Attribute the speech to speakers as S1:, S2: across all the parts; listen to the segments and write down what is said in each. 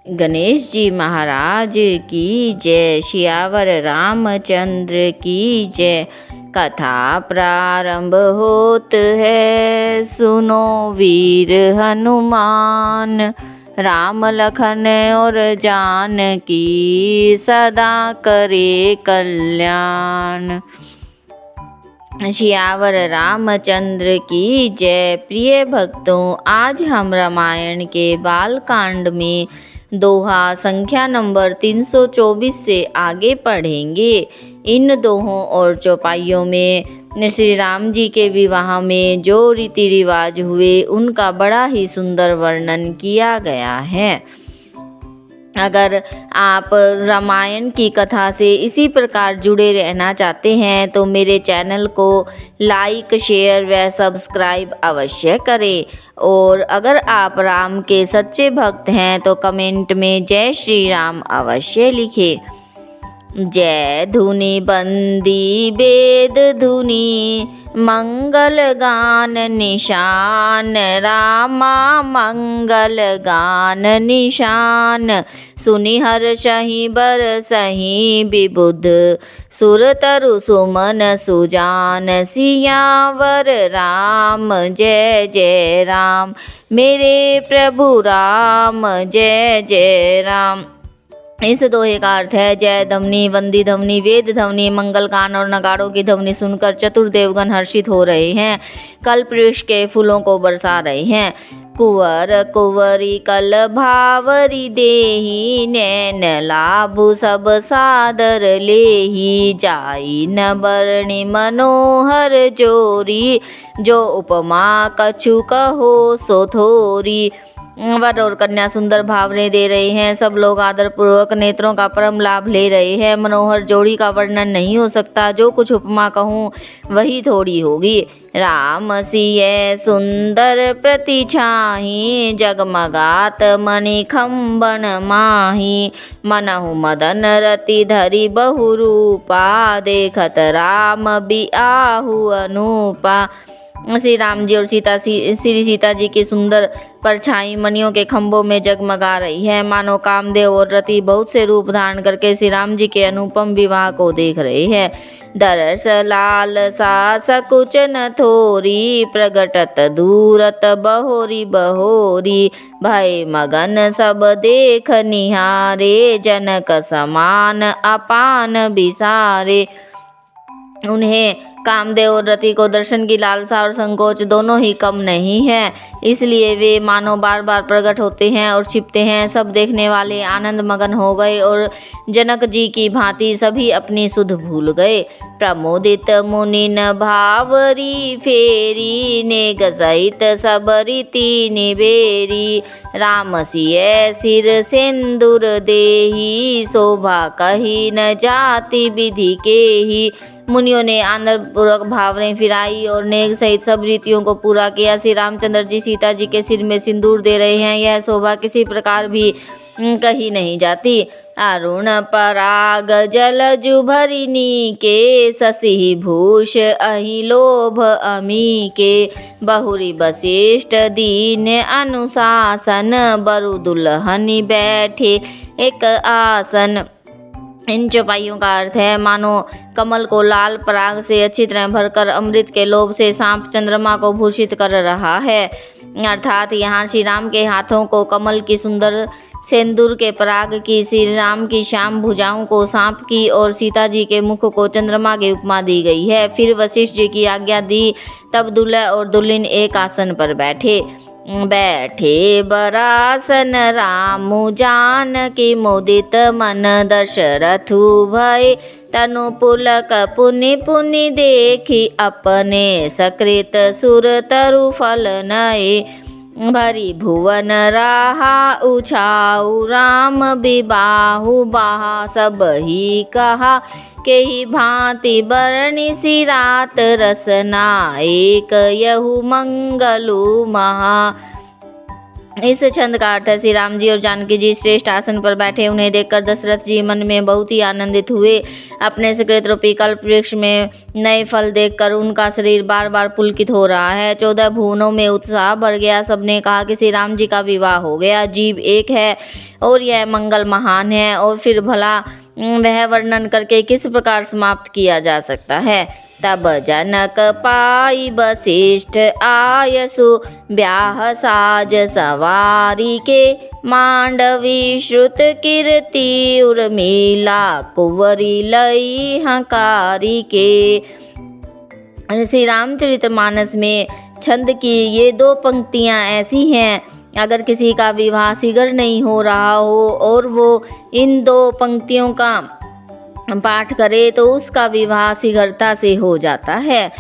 S1: गणेश जी महाराज की जय। सियावर रामचंद्र की जय। कथा प्रारंभ होत है, सुनो वीर हनुमान। राम लखन और जानकी सदा करे कल्याण। सियावर रामचंद्र की जय। प्रिय भक्तों, आज हम रामायण के बाल कांड में दोहा संख्या नंबर 324 से आगे पढ़ेंगे। इन दोहों और चौपाइयों में श्री राम जी के विवाह में जो रीति रिवाज हुए उनका बड़ा ही सुंदर वर्णन किया गया है। अगर आप रामायण की कथा से इसी प्रकार जुड़े रहना चाहते हैं तो मेरे चैनल को लाइक, शेयर व सब्सक्राइब अवश्य करें। और अगर आप राम के सच्चे भक्त हैं तो कमेंट में जय श्री राम अवश्य लिखें। जय धुनि बंदी वेद धुनि, मंगल गान निशान। रामा मंगल गान निशान, सुनि हर्षहि बरसहि विबुध। सुर तरु सुमन सुजान, सियावर राम जय जय राम। मेरे प्रभु राम जय जय राम। इस दोहे का अर्थ है, जय ध्वनि, वंदी ध्वनि, वेद ध्वनि, मंगल गान और नगाड़ों की ध्वनि सुनकर चतुर्देवगण हर्षित हो रहे हैं, कल्प वृक्ष के फूलों को बरसा रहे हैं। कुंवर कुंवरी कल भावरी देही, नैन लाभु सब सादर लेही। जाई न बरणी मनोहर जोरी, जो उपमा कछु कहो सो थोरी। वर और कन्या सुंदर भावने दे रहे हैं, सब लोग आदर पूर्वक नेत्रों का परम लाभ ले रहे हैं। मनोहर जोड़ी का वर्णन नहीं हो सकता, जो कुछ उपमा कहूँ वही थोड़ी होगी। राम सिय सुंदर प्रतिछाही, जगमगात मणि खम्बन माही। मनहु मदन रति धरि बहु रूपा, देखत राम बिआहु अनूपा। श्री राम जी और श्री सीता जी की सुंदर परछाई मणियों के खंभों में जगमगा रही है, मानो कामदेव और रति बहुत से रूप धारण करके श्री राम जी के अनुपम विवाह को देख रहे हैं। दरस लाल सा सकुच न थोरी, प्रगटत दूरत बहोरी बहोरी। भय मगन सब देख निहारे, जनक समान अपान बिसारे। उन्हें कामदेव और रति को दर्शन की लालसा और संकोच दोनों ही कम नहीं है, इसलिए वे मानो बार बार प्रकट होते हैं और छिपते हैं। सब देखने वाले आनंद मगन हो गए और जनक जी की भांति सभी अपनी सुध भूल गए। प्रमोदित मुनिन भावरी फेरी, नेग सहित सब रीति निबेरी। राम सिय सिर सिंदूर देही, शोभा कही न जाति विधि केही। मुनियों ने आनंद पूर्वक भावने फिराई और नेक सहित सब रीतियों को पूरा किया। श्री रामचंद्र जी सीता जी के सिर में सिंदूर दे रहे हैं, यह शोभा किसी प्रकार भी कही नहीं जाती। अरुण पराग जलजु भरिनी के, शशि भूष अहि लोभ अमी के। बहुरी वशिष्ठ दीन अनुशासन, बरु दुल्हनी बैठे एक आसन। इन चौपाइयों का अर्थ है, मानो कमल को लाल पराग से अच्छी तरह भरकर अमृत के लोभ से सांप चंद्रमा को भूषित कर रहा है। अर्थात यहाँ श्री राम के हाथों को कमल की सुंदर सिंदूर के पराग की, श्री राम की श्याम भुजाओं को सांप की और सीता जी के मुख को चंद्रमा की उपमा दी गई है। फिर वशिष्ठ जी की आज्ञा दी, तब दूल्हा और दुल्हन एक आसन पर बैठे। बैठे बरासन रामु जानकी, मुदित मन दशरथु भय। तनु पुलक पुनि पुनि देखी, अपने सकृत सुर तरु फल नए। भरी भुवन राहा उछाऊ, राम बिबाहु बहा सब ही कहा। के ही भांति बरणी सी रात रसना, एक यहु मंगलु महा। इस छंद का अर्थ है श्री राम जी और जानकी जी श्रेष्ठ आसन पर बैठे। उन्हें देखकर दशरथ जी मन में बहुत ही आनंदित हुए। अपने सुकृत रूपी कल्प वृक्ष में नए फल देखकर उनका शरीर बार बार पुलकित हो रहा है। 14 भुवनों में उत्साह भर गया। सबने कहा कि श्री राम जी का विवाह हो गया। जीव एक है और यह मंगल महान है, और फिर भला वह वर्णन करके किस प्रकार समाप्त किया जा सकता है। तब जनक पाई वशिष्ठ आयसु ब्याह साज सवारी के, मांडवी श्रुत कीर्ति उर्मिला कुंवरी लई हंकारी के। श्री रामचरितमानस में छंद की ये 2 पंक्तियां ऐसी हैं, अगर किसी का विवाह शीघ्र नहीं हो रहा हो और वो इन 2 पंक्तियों का पाठ करे तो उसका विवाह शीघ्रता से हो जाता है।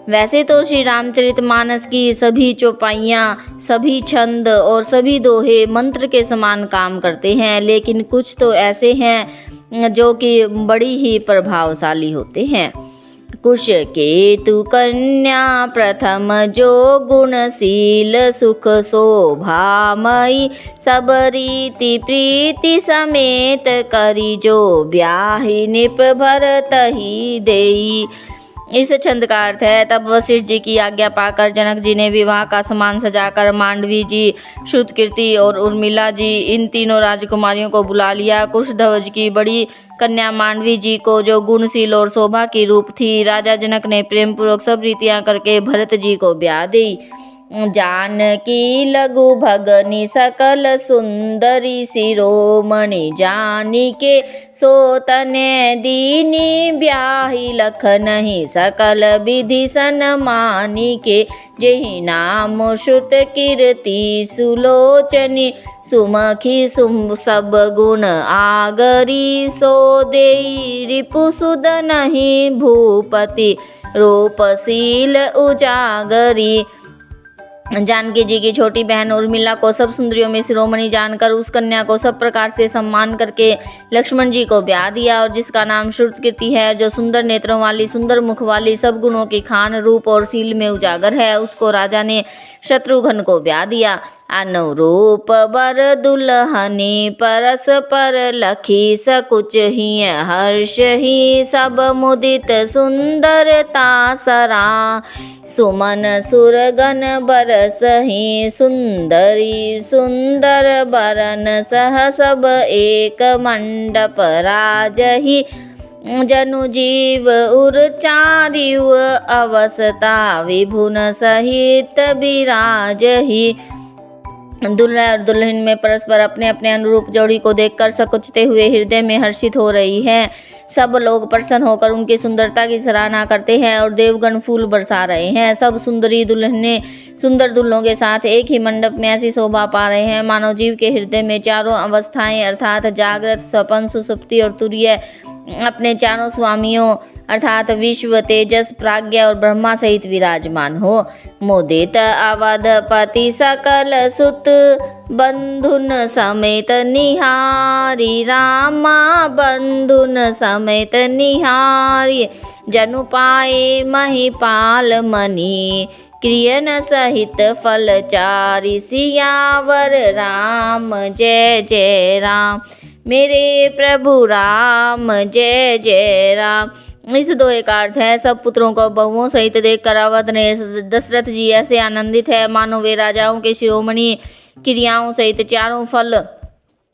S1: वैसे तो श्री रामचरितमानस की सभी चौपाइयाँ, सभी छंद और सभी दोहे मंत्र के समान काम करते हैं, लेकिन कुछ तो ऐसे हैं जो कि बड़ी ही प्रभावशाली होते हैं। कुश केतु कन्या प्रथम जो गुणशील सुख शोभामयी, सब रीति प्रीति समेत करी जो ब्याहि नृप भरत ही देई। इस छंद का अर्थ है तब वशिष्ठ जी की आज्ञा पाकर जनक जी ने विवाह का सामान सजाकर मांडवी जी, श्रुतकीर्ति और उर्मिला जी इन तीनों राजकुमारियों को बुला लिया। कुशध्वज की बड़ी कन्या मांडवी जी को, जो गुणशील और शोभा की रूप थी, राजा जनक ने प्रेम पूर्वक सब रीतियां करके भरत जी को ब्याह दी। जानकी लघु भगनी सकल सुंदरी शिरोमणि, जानी के सोतने दीनी ब्याही लखनहि, सकल विधि सन्मानी के, जेहि नाम श्रुत कीर्ति सुलोचनी, सुमखी सब गुण आगरी, सो देई रिपुसुदनहि भूपति, रूपशील उजागरी। जानकी जी की छोटी बहन उर्मिला को सब सुंदरियों में शिरोमणि जानकर उस कन्या को सब प्रकार से सम्मान करके लक्ष्मण जी को ब्याह दिया, और जिसका नाम श्रुतकीर्ति है, जो सुंदर नेत्रों वाली, सुंदर मुख वाली, सब गुणों की खान, रूप और शील में उजागर है, उसको राजा ने शत्रुघ्न को ब्याह दिया। अनुरूप बर दुल्हनी परस पर लखी, सकुच ही हर्ष ही सब मुदित सुंदरता सरा, सुमन सुरगन बरसहि, सुंदरी सुंदर बरन सह सब एक मंडप राजहि, जनु जीव उरचारिव अवस्था विभुन सहित विराजहि। दुल्हा और दुल्हन में परस्पर अपने अपने अनुरूप जोड़ी को देखकर सकुचते हुए हृदय में हर्षित हो रही हैं। सब लोग प्रसन्न होकर उनकी सुंदरता की सराहना करते हैं और देवगण फूल बरसा रहे हैं। सब सुंदरी दुल्हनें सुंदर दुल्हों के साथ एक ही मंडप में ऐसी शोभा पा रहे हैं मानव जीव के हृदय में चारों अवस्थाएं अर्थात जागृत, स्वपन, सुसुप्ति और तुरीय अपने चारों स्वामियों अर्थात विश्व, तेजस, प्राज्ञा और ब्रह्मा सहित विराजमान हो। मुदित अवधपति सकल सुत बंधुन समेत निहारी, रामा बंधुन समेत निहारी, जनु पाए महिपाल मणि, क्रियन सहित फलचारी, सियावर राम जय जय राम, मेरे प्रभु राम जय जय राम। इस दोहे का अर्थ है सब पुत्रों को बहुओं सहित देखकर अवध ने दशरथ जी ऐसे आनंदित है मानो वे राजाओं के शिरोमणि क्रियाओं सहित चारों फल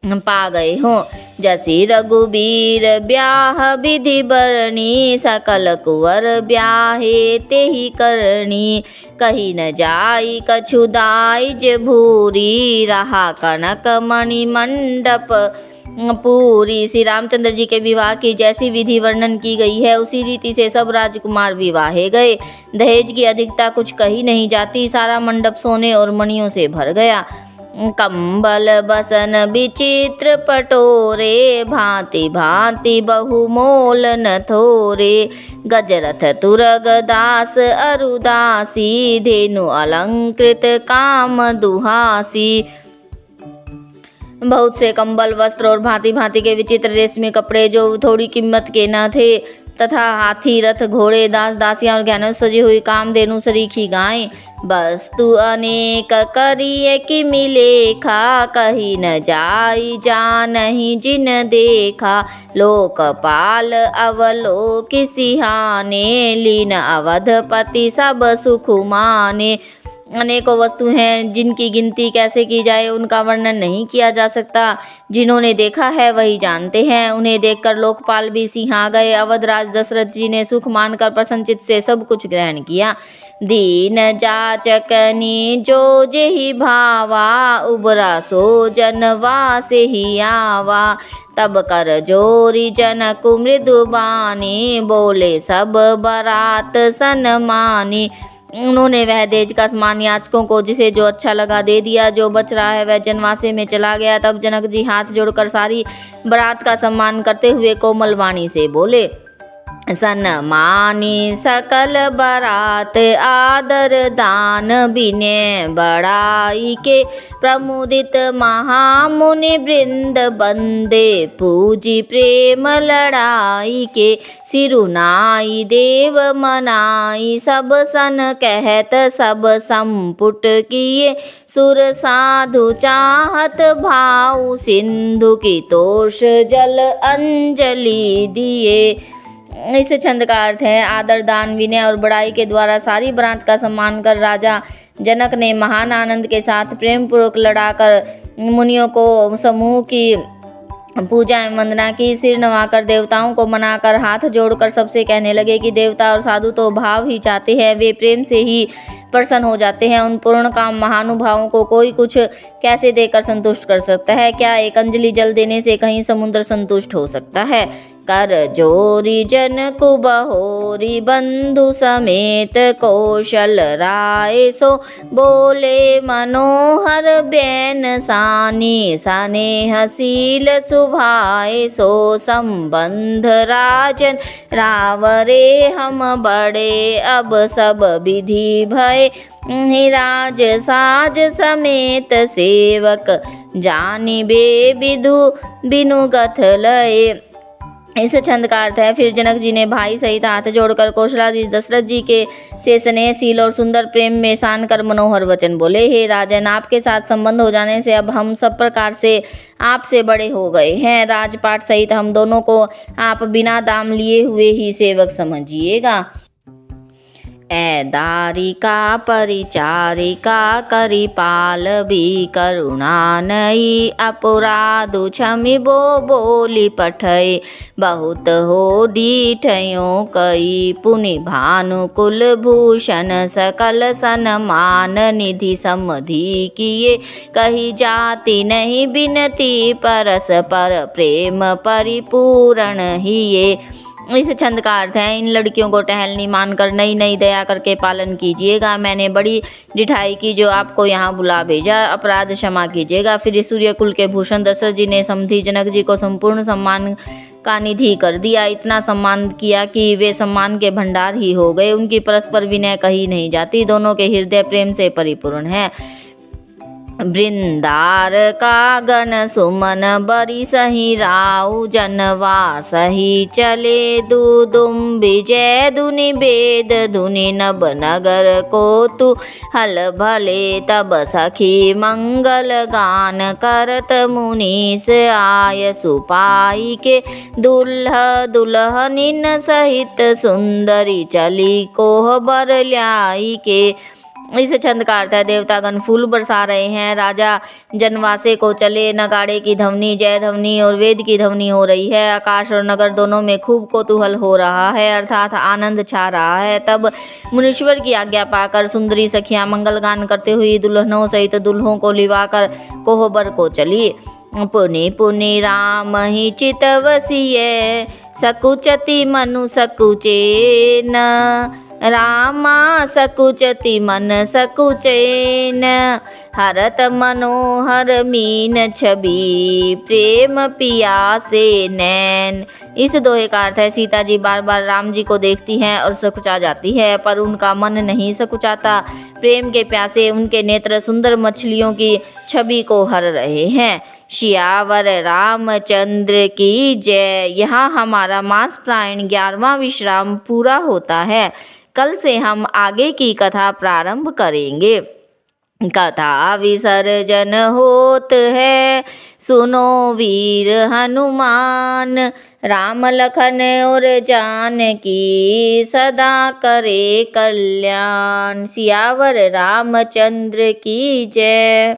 S1: पा गए हों। जसी रघुबीर ब्याह विधि बरनी, सकल कुंवर ब्याहे तेहि करनी, कही न जाई कछु दाइज भूरी, रहा कनक मणि मंडप पूरी। श्री रामचंद्र जी के विवाह की जैसी विधि वर्णन की गई है उसी रीति से सब राजकुमार विवाहे गए। दहेज की अधिकता कुछ कही नहीं जाती, सारा मंडप सोने और मणियों से भर गया। कंबल बसन विचित्र पटोरे, भांति भांति बहुमोल न थोरे, गजरथ तुरग दास अरुदासी, धेनु अलंकृत काम दुहासी। बहुत से कंबल, वस्त्र और भांति भांति के विचित्र रेशमी कपड़े जो थोड़ी कीमत के न थे तथा हाथी रथ घोड़े दास दासियां और गहनों से सजी हुई कामधेनु सरीखी गायें। वस्तु अनेक करिए कि मिले खा, कही न जाई जानहि जिन देखा। लोकपाल अवलोकि सिहाने, लीन अवधपति सब सुख माने। अनेकों वस्तु हैं जिनकी गिनती कैसे की जाए, उनका वर्णन नहीं किया जा सकता। जिन्होंने देखा है वही जानते हैं। उन्हें देखकर लोकपाल भी सिहा गए। अवधराज दशरथ जी ने सुख मानकर प्रसन्नचित्त से सब कुछ ग्रहण किया। दीन जाचकनी जो जेहि भावा, उबरा सो जनवा से ही आवा। तब कर जोरी जनक मृदु बानी, बोले सब बरात सन्मानी। उन्होंने वह देज का समान याचकों को जिसे जो अच्छा लगा दे दिया। जो बच रहा है वह जनवासे में चला गया। तब जनक जी हाथ जोड़कर सारी बारात का सम्मान करते हुए कोमल वाणी से बोले, सन्मानी सकल बारात आदर दान, बिने बड़ाई के प्रमुदित महामुनि वृंद बंदे। पूजी प्रेम लड़ाई के, सिरुनाई देव मनाई। सब सन कहत सब संपुट किए, सुर साधु चाहत भाव। सिंधु की तोष जल अंजलि दिए। इस छंद का अर्थ है, आदर दान विनय और बड़ाई के द्वारा सारी बारात का सम्मान कर राजा जनक ने महान आनंद के साथ प्रेम पूर्वक लड़ाकर मुनियों को समूह की पूजा एवं वंदना की। सिर नवाकर देवताओं को मनाकर हाथ जोड़कर सबसे कहने लगे कि देवता और साधु तो भाव ही चाहते हैं, वे प्रेम से ही प्रसन्न हो जाते हैं। उन पूर्ण काम महानुभावों को कोई कुछ कैसे देकर संतुष्ट कर सकता है? क्या एक अंजलि जल देने से कहीं समुद्र संतुष्ट हो सकता है? कर जोरी जन कुबहोरी, बंधु समेत कौशल राय। सो बोले मनोहर बैन सानी, स्नेहशील सुभाए। सो संबंध राजन रावरे, हम बड़े अब सब विधि भय। राज साज समेत सेवक, जानिबे विधु बिनु गथ लय। इस छंद का अर्थ है, फिर जनक जी ने भाई सहित हाथ जोड़कर कौशलाधीश दशरथ जी के से स्नेहशील और सुंदर प्रेम में सान कर मनोहर वचन बोले, हे राजन, आपके साथ संबंध हो जाने से अब हम सब प्रकार से आपसे बड़े हो गए हैं। राजपाट सहित हम दोनों को आप बिना दाम लिए हुए ही सेवक समझिएगा। दारिका परिचारिका करी पाल भी करुणा नई। अपराधु क्षमिबो बोली पठय, बहुत हो डीठयों कई। पुनि भानु कुल भूषण सकल सन्मान, निधि समधि किए कही जाति नहीं बिनती। परस पर प्रेम परिपूर्ण ही ये। इस छंद का अर्थ है, इन लड़कियों को टहलनी मानकर नई नई दया करके पालन कीजिएगा। मैंने बड़ी डिठाई की जो आपको यहाँ बुला भेजा, अपराध क्षमा कीजिएगा। फिर सूर्य कुल के भूषण दशरथ जी ने समधी जनक जी को संपूर्ण सम्मान का निधि कर दिया। इतना सम्मान किया कि वे सम्मान के भंडार ही हो गए। उनकी परस्पर विनय कही नहीं जाती, दोनों के हृदय प्रेम से परिपूर्ण है। वृंदार का गण सुमन बरी सही राउ, जनवा सही चले दुदुम विजय। धुनि वेद धुनि नभ नगर को तु हल भले। तब सखी मंगल गान करत, मुनीस आय सुपाई के। दुल्ह दुल्हनिन सहित सुंदरी चली कोह बर ल्याई के। इस छंद का अर्थ है, देवतागण फूल बरसा रहे हैं। राजा जनवासे को चले, नगाड़े की ध्वनि, जय ध्वनि और वेद की ध्वनि हो रही है। आकाश और नगर दोनों में खूब कौतूहल हो रहा है, अर्थात आनंद छा रहा है। तब मुनीश्वर की आज्ञा पाकर सुंदरी सखियां मंगल गान करते हुए दुल्हनों सहित दुल्हों को लिवाकर कोहबर को चली। पुनि पुनि राम ही चितवसिए, सकुचति मनु सकुचेन। रामा सकुचति मन सकुचैन, हरत मनोहर मीन छवि। प्रेम पियासे नैन। इस दोहे का अर्थ है, सीता जी बार बार राम जी को देखती हैं और सकुचा जाती है, पर उनका मन नहीं सकुचाता। प्रेम के प्यासे उनके नेत्र सुंदर मछलियों की छवि को हर रहे हैं। सियावर रामचंद्र की जय। यहाँ हमारा मास प्रायण 11वां विश्राम पूरा होता है। कल से हम आगे की कथा प्रारंभ करेंगे। कथा विसर्जन होत है, सुनो वीर हनुमान। राम लखन और जानकी सदा करे कल्याण। सियावर रामचंद्र की जय।